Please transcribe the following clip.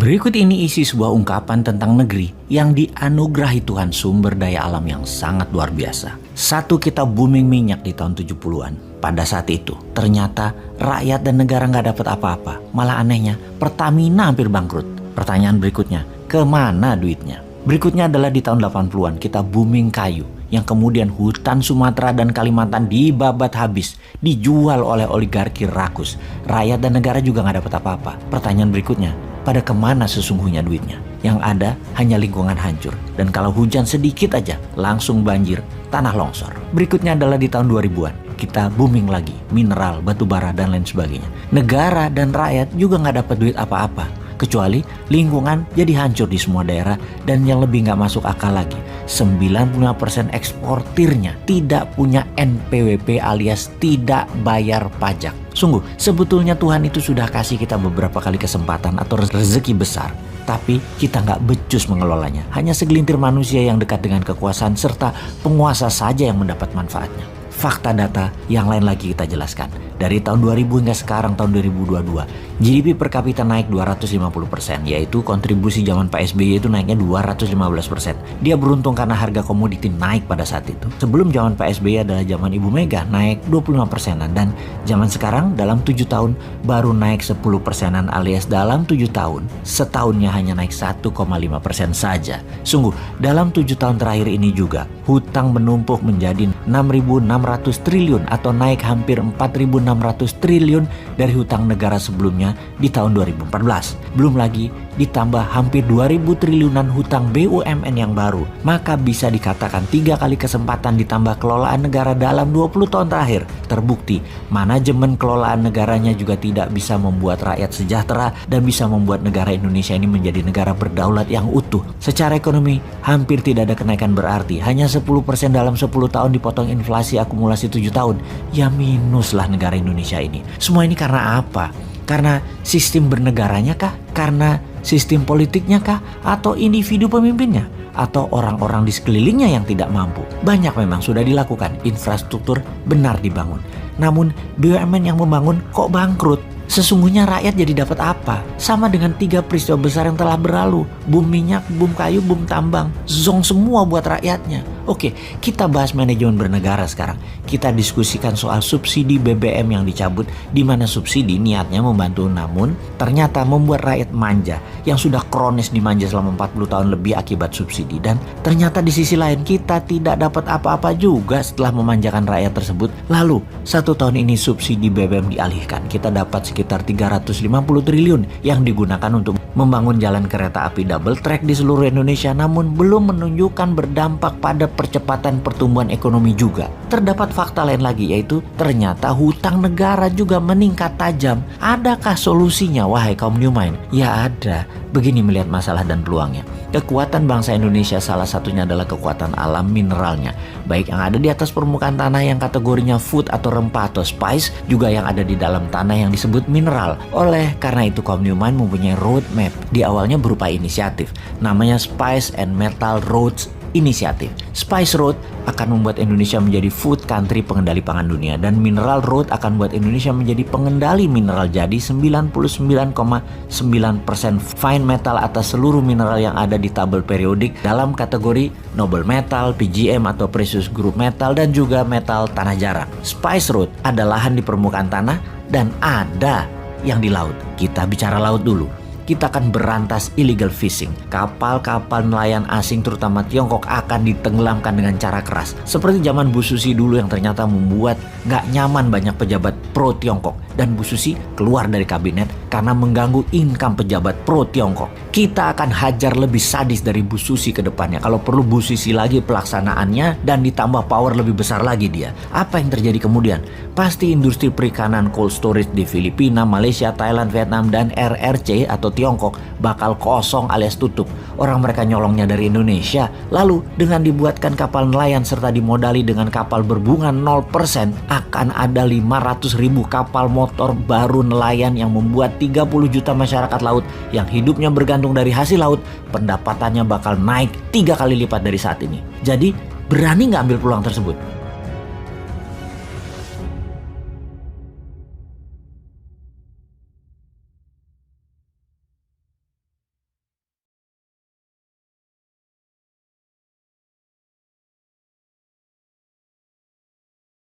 Berikut ini isi sebuah ungkapan tentang negeri yang dianugerahi Tuhan sumber daya alam yang sangat luar biasa. Satu, kita booming minyak di tahun 70-an. Pada saat itu, ternyata rakyat dan negara nggak dapat apa-apa. Malah anehnya, Pertamina hampir bangkrut. Pertanyaan berikutnya, kemana duitnya? Berikutnya adalah di tahun 80-an, kita booming kayu. Yang kemudian hutan Sumatera dan Kalimantan dibabat habis, dijual oleh oligarki rakus. Rakyat dan negara juga nggak dapat apa-apa. Pertanyaan berikutnya, pada kemana sesungguhnya duitnya? Yang ada hanya lingkungan hancur. Dan kalau hujan sedikit aja, langsung banjir, tanah longsor. Berikutnya adalah di tahun 2000-an. Kita booming lagi, mineral, batu bara, dan lain sebagainya. Negara dan rakyat juga nggak dapat duit apa-apa. Kecuali lingkungan jadi hancur di semua daerah. Dan yang lebih nggak masuk akal lagi, 95% eksportirnya tidak punya NPWP alias tidak bayar pajak. Sungguh, sebetulnya Tuhan itu sudah kasih kita beberapa kali kesempatan atau rezeki besar. Tapi kita nggak becus mengelolanya. Hanya segelintir manusia yang dekat dengan kekuasaan serta penguasa saja yang mendapat manfaatnya. Fakta data yang lain lagi kita jelaskan. Dari tahun 2000 hingga sekarang tahun 2022, GDP per kapita naik 250%, yaitu kontribusi zaman Pak SBY itu naiknya 215%. Dia beruntung karena harga komoditi naik pada saat itu. Sebelum zaman Pak SBY adalah zaman Ibu Mega, naik 25%-an. Dan zaman sekarang dalam 7 tahun baru naik 10%-an, alias dalam 7 tahun, setahunnya hanya naik 1,5% saja. Sungguh, dalam 7 tahun terakhir ini juga, hutang menumpuk menjadi 6.600 triliun atau naik hampir 4.600 triliun dari hutang negara sebelumnya di tahun 2014. Belum lagi ditambah hampir 2.000 triliunan hutang BUMN yang baru. Maka bisa dikatakan 3 kali kesempatan ditambah kelolaan negara dalam 20 tahun terakhir. Terbukti manajemen kelolaan negaranya juga tidak bisa membuat rakyat sejahtera dan bisa membuat negara Indonesia ini menjadi negara berdaulat yang utuh. Secara ekonomi hampir tidak ada kenaikan berarti. Hanya 10% dalam 10 tahun dipotong inflasi akumulasi 7 tahun. Ya minus lah negara Indonesia ini. Semua ini karena apa? Karena sistem bernegaranya kah? Karena sistem politiknya kah? Atau individu pemimpinnya? Atau orang-orang di sekelilingnya yang tidak mampu? Banyak memang sudah dilakukan, infrastruktur benar dibangun. Namun BUMN yang membangun kok bangkrut? Sesungguhnya rakyat jadi dapat apa? Sama dengan 3 peristiwa besar yang telah berlalu. Boom minyak, boom kayu, boom tambang. Zong semua buat rakyatnya. Oke, kita bahas manajemen bernegara sekarang. Kita diskusikan soal subsidi BBM yang dicabut, di mana subsidi niatnya membantu namun ternyata membuat rakyat manja yang sudah kronis dimanja selama 40 tahun lebih akibat subsidi. Dan ternyata di sisi lain kita tidak dapat apa-apa juga setelah memanjakan rakyat tersebut. Lalu 1 tahun ini subsidi BBM dialihkan. Kita dapat sekitar 350 triliun yang digunakan untuk membangun jalan kereta api double track di seluruh Indonesia, namun belum menunjukkan berdampak pada percepatan pertumbuhan ekonomi juga. Terdapat fakta lain lagi, yaitu ternyata hutang negara juga meningkat tajam. Adakah solusinya, wahai kaum New Mind? Ya ada. Begini melihat masalah dan peluangnya. Kekuatan bangsa Indonesia salah satunya adalah kekuatan alam mineralnya. Baik yang ada di atas permukaan tanah yang kategorinya food atau rempah atau spice, juga yang ada di dalam tanah yang disebut mineral. Oleh karena itu kaum New Mind mempunyai roadmap. Di awalnya berupa inisiatif. Namanya Spice and Metal Roads Inisiatif. Spice Road akan membuat Indonesia menjadi food country pengendali pangan dunia, dan Mineral Road akan membuat Indonesia menjadi pengendali mineral jadi 99,9% fine metal atas seluruh mineral yang ada di tabel periodik dalam kategori noble metal, PGM atau precious group metal, dan juga metal tanah jarang. Spice Road ada lahan di permukaan tanah dan ada yang di laut. Kita bicara laut dulu. Kita akan berantas illegal fishing. Kapal-kapal nelayan asing terutama Tiongkok akan ditenggelamkan dengan cara keras. Seperti zaman Bu Susi dulu yang ternyata membuat gak nyaman banyak pejabat pro Tiongkok. Dan Bu Susi keluar dari kabinet karena mengganggu income pejabat pro Tiongkok. Kita akan hajar lebih sadis dari Bu Susi ke depannya. Kalau perlu Bu Susi lagi pelaksanaannya dan ditambah power lebih besar lagi dia. Apa yang terjadi kemudian? Pasti industri perikanan cold storage di Filipina, Malaysia, Thailand, Vietnam, dan RRC atau Tiongkok bakal kosong alias tutup. Orang mereka nyolongnya dari Indonesia. Lalu dengan dibuatkan kapal nelayan serta dimodali dengan kapal berbunga 0%, akan ada 500.000 kapal motor baru nelayan yang membuat 30 juta masyarakat laut yang hidupnya bergantung dari hasil laut, pendapatannya bakal naik 3 kali lipat dari saat ini. Jadi berani nggak ambil peluang tersebut?